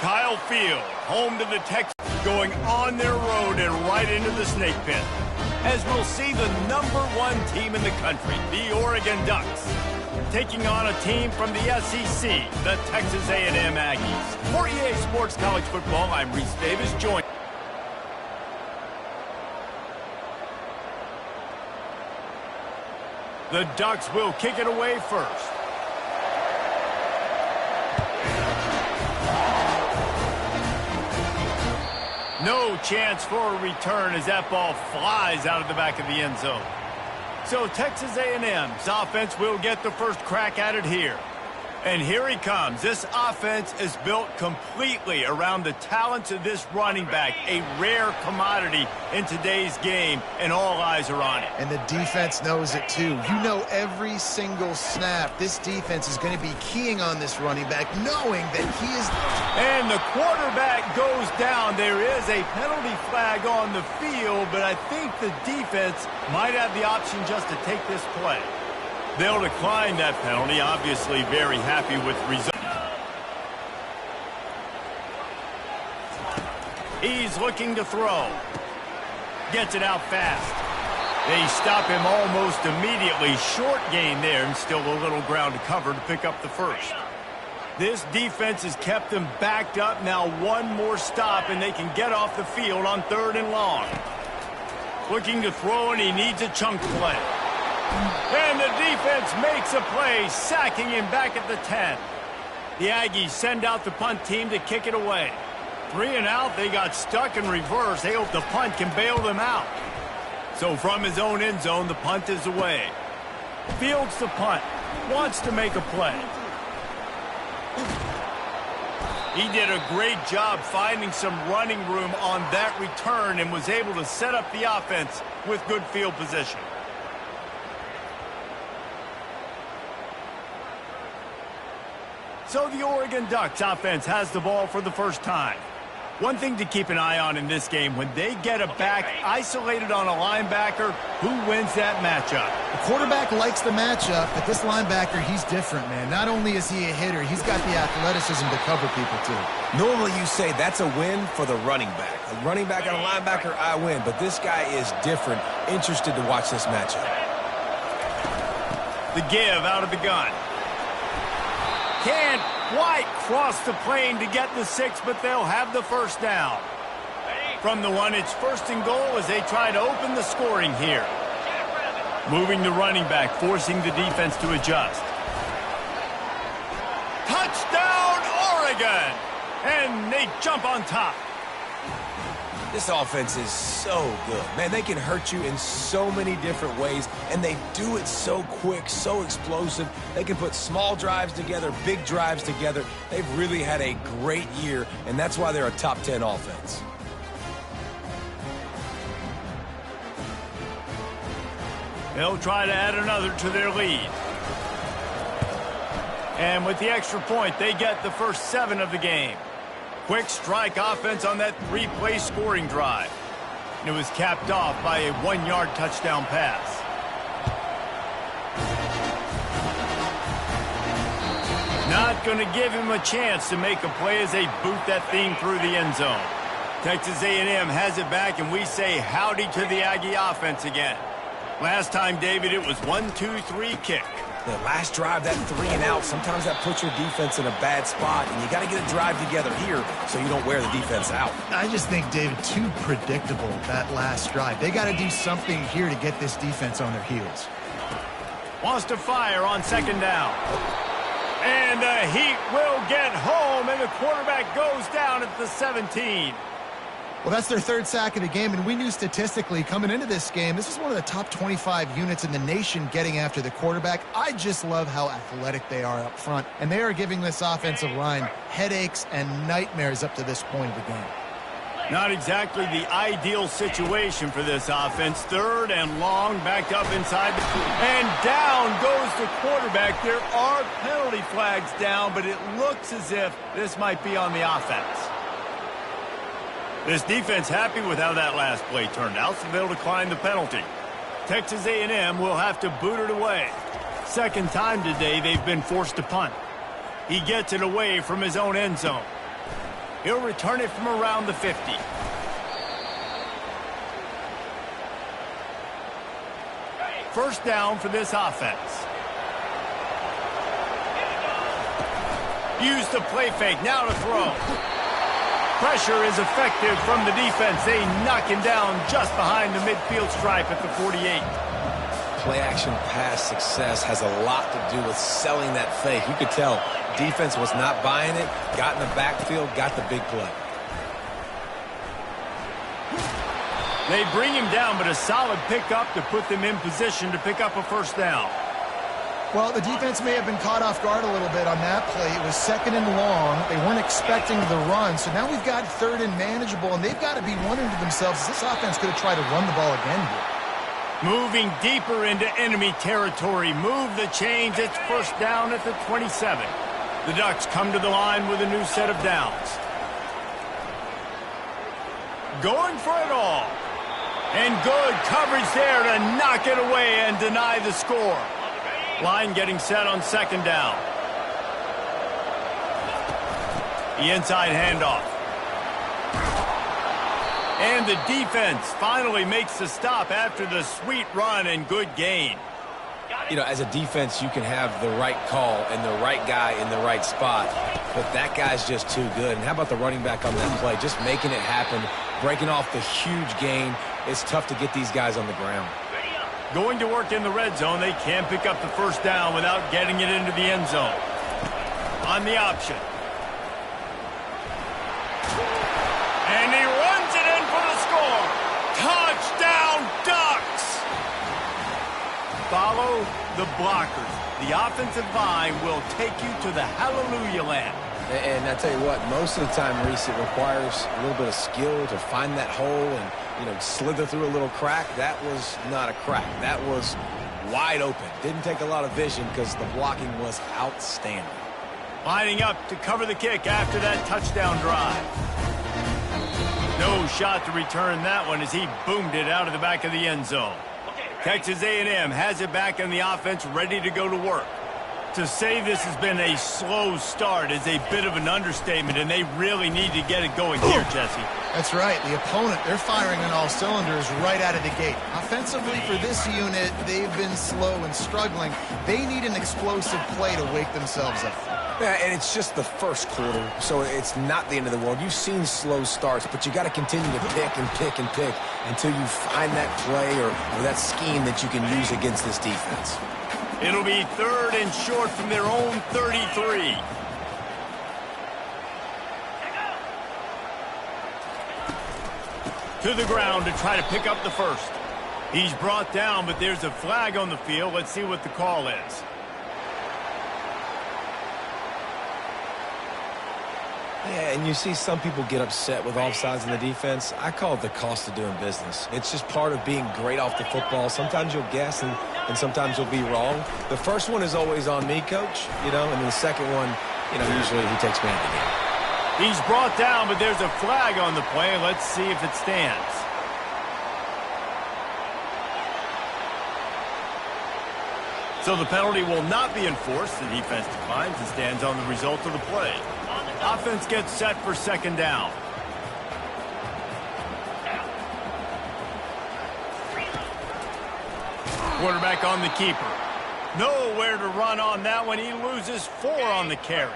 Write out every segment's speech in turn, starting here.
Kyle Field, home to the Texans, going on their road and right into the snake pit, as we'll see the #1 team in the country, the Oregon Ducks, taking on a team from the SEC, the Texas A&M Aggies. For EA Sports College Football, I'm Reese Davis, joined. The Ducks will kick it away first. No chance for a return as that ball flies out of the back of the end zone. So Texas A&M's offense will get the first crack at it here. And here he comes. This offense is built completely around the talents of this running back, a rare commodity in today's game, and all eyes are on it. And the defense knows it too. You know every single snap, this defense is going to be keying on this running back, knowing that he is... And the quarterback goes down. There is a penalty flag on the field, but I think the defense might have the option just to take this play. They'll decline that penalty, obviously very happy with the result. He's looking to throw. Gets it out fast. They stop him almost immediately. Short gain there, and still a little ground to cover to pick up the first. This defense has kept them backed up. Now one more stop, and they can get off the field on 3rd and long. Looking to throw, and he needs a chunk play. And the defense makes a play, sacking him back at the 10. The Aggies send out the punt team to kick it away. 3 and out, they got stuck in reverse. They hope the punt can bail them out. So from his own end zone, the punt is away. Fields the punt, wants to make a play. He did a great job finding some running room on that return and was able to set up the offense with good field position. So the Oregon Ducks offense has the ball for the first time. One thing to keep an eye on in this game, when they get a back isolated on a linebacker, who wins that matchup? The quarterback likes the matchup, but this linebacker, he's different, man. Not only is he a hitter, he's got the athleticism to cover people, too. Normally you say that's a win for the running back. A running back and a linebacker, I win. But this guy is different. Interested to watch this matchup. The give out of the gun. Can't quite cross the plane to get the 6, but they'll have the first down. From the 1, it's 1st and goal as they try to open the scoring here. Moving the running back, forcing the defense to adjust. Touchdown, Oregon! And they jump on top. This offense is so good. Man, they can hurt you in so many different ways, and they do it so quick, so explosive. They can put small drives together, big drives together. They've really had a great year, and that's why they're a top 10 offense. They'll try to add another to their lead. And with the extra point, they get the first 7 of the game. Quick strike offense on that 3-play scoring drive. And it was capped off by a 1-yard touchdown pass. Not going to give him a chance to make a play as they boot that thing through the end zone. Texas A&M has it back, and we say howdy to the Aggie offense again. Last time, David, it was 1-2-3 kick. The last drive, that 3 and out, sometimes that puts your defense in a bad spot, and you got to get a drive together here so you don't wear the defense out. I just think, David, too predictable, that last drive. They got to do something here to get this defense on their heels. Wants to fire on 2nd down. And the Heat will get home, and the quarterback goes down at the 17. Well, that's their 3rd sack of the game, and we knew statistically coming into this game, this is one of the top 25 units in the nation getting after the quarterback. I just love how athletic they are up front, and they are giving this offensive line headaches and nightmares up to this point of the game. Not exactly the ideal situation for this offense. 3rd and long, backed up inside. And down goes the quarterback. There are penalty flags down, but it looks as if this might be on the offense. This defense happy with how that last play turned out, so they'll decline the penalty. Texas A&M will have to boot it away. 2nd time today they've been forced to punt. He gets it away from his own end zone. He'll return it from around the 50. First down for this offense. Use the play fake, now to throw. Pressure is effective from the defense. They knock him down just behind the midfield stripe at the 48. Play-action pass success has a lot to do with selling that fake. You could tell defense was not buying it, got in the backfield, got the big play. They bring him down, but a solid pickup to put them in position to pick up a first down. Well, the defense may have been caught off guard a little bit on that play. It was 2nd and long. They weren't expecting the run, so now we've got 3rd and manageable, and they've got to be wondering to themselves, is this offense going to try to run the ball again here? Moving deeper into enemy territory. Move the chains. It's first down at the 27. The Ducks come to the line with a new set of downs. Going for it all. And good coverage there to knock it away and deny the score. Line getting set on 2nd down. The inside handoff. And the defense finally makes the stop after the sweet run and good gain. You know, as a defense, you can have the right call and the right guy in the right spot, but that guy's just too good. And how about the running back on that play? Just making it happen, breaking off the huge gain. It's tough to get these guys on the ground. Going to work in the red zone, they can pick up the first down without getting it into the end zone. On the option. And he runs it in for the score. Touchdown, Ducks! Follow the blockers. The offensive line will take you to the hallelujah land. And I tell you what, most of the time, Reese, it requires a little bit of skill to find that hole and, you know, slither through a little crack. That was not a crack. That was wide open. Didn't take a lot of vision because the blocking was outstanding. Lining up to cover the kick after that touchdown drive. No shot to return that one as he boomed it out of the back of the end zone. Texas A&M has it back in the offense, ready to go to work. To say this has been a slow start is a bit of an understatement, and they really need to get it going here, Jesse. That's right. The opponent, they're firing on all cylinders right out of the gate. Offensively for this unit, they've been slow and struggling. They need an explosive play to wake themselves up. Yeah, and it's just the first quarter, so it's not the end of the world. You've seen slow starts, but you got to continue to pick and pick and pick until you find that play or that scheme that you can use against this defense. It'll be 3rd and short from their own 33. To the ground to try to pick up the first. He's brought down, but there's a flag on the field. Let's see what the call is. Yeah, and you see some people get upset with offsides in the defense. I call it the cost of doing business. It's just part of being great off the football. Sometimes you'll guess and sometimes you'll be wrong. The first one is always on me, Coach, you know, and the second one, you know, usually he takes me out of the game. He's brought down, but there's a flag on the play. Let's see if it stands. So the penalty will not be enforced. The defense declines and stands on the result of the play. Offense gets set for 2nd down. Quarterback on the keeper. Nowhere to run on that one. He loses 4 on the carry.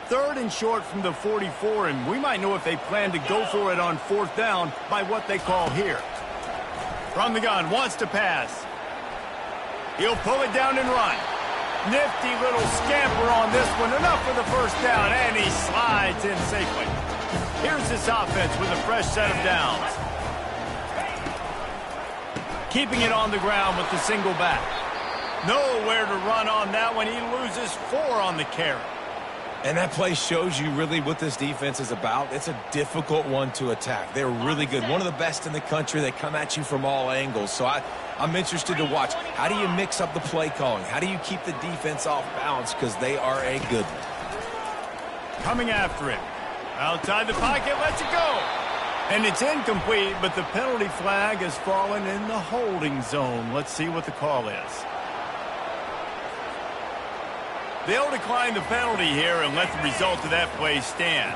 3rd and short from the 44, and we might know if they plan to go for it on 4th down by what they call here. From the gun, wants to pass. He'll pull it down and run. Nifty little scamper on this one. Enough for the first down, and he slides in safely. Here's this offense with a fresh set of downs. Keeping it on the ground with the single back. Nowhere to run on that one. He loses 4 on the carry. And that play shows you really what this defense is about. It's a difficult one to attack. They're really good. One of the best in the country. They come at you from all angles. So I'm interested to watch. How do you mix up the play calling? How do you keep the defense off balance? Because they are a good one. Coming after him. Outside the pocket, lets it go. And it's incomplete, but the penalty flag has fallen in the holding zone. Let's see what the call is. They'll decline the penalty here and let the result of that play stand.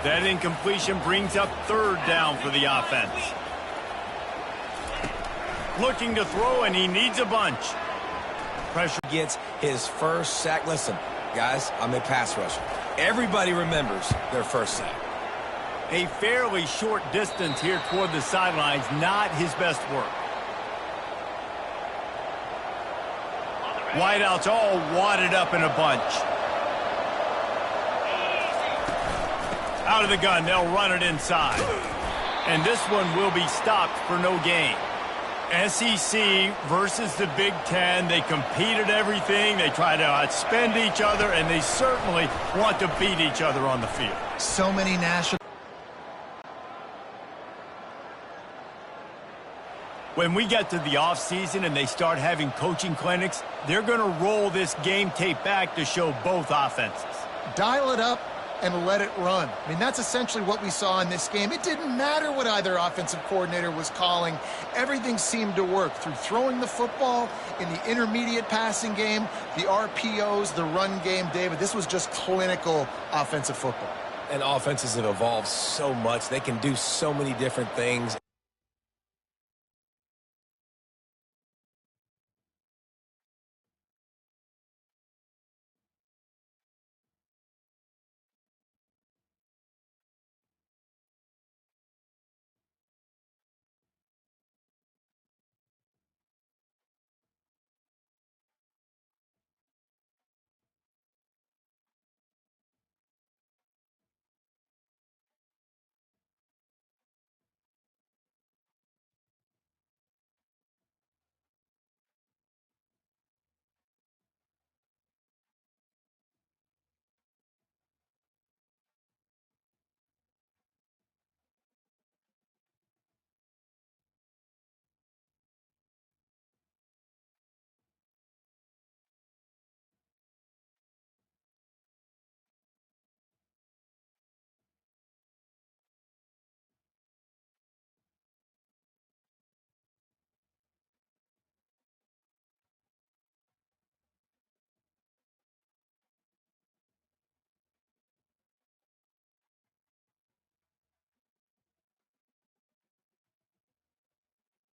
That incompletion brings up third down for the offense. Looking to throw, and he needs a bunch. Pressure gets his first sack. Listen, guys, I'm a pass rusher. Everybody remembers their first sack. A fairly short distance here toward the sidelines, not his best work. Wideouts all wadded up in a bunch. Out of the gun, they'll run it inside. And this one will be stopped for no gain. SEC versus the Big Ten. They compete at everything. They try to outspend each other, and they certainly want to beat each other on the field. So many national... When we get to the offseason and they start having coaching clinics, they're going to roll this game tape back to show both offenses. Dial it up and let it run. I mean, that's essentially what we saw in this game. It didn't matter what either offensive coordinator was calling. Everything seemed to work through throwing the football, in the intermediate passing game, the RPOs, the run game. David, this was just clinical offensive football. And offenses have evolved so much. They can do so many different things.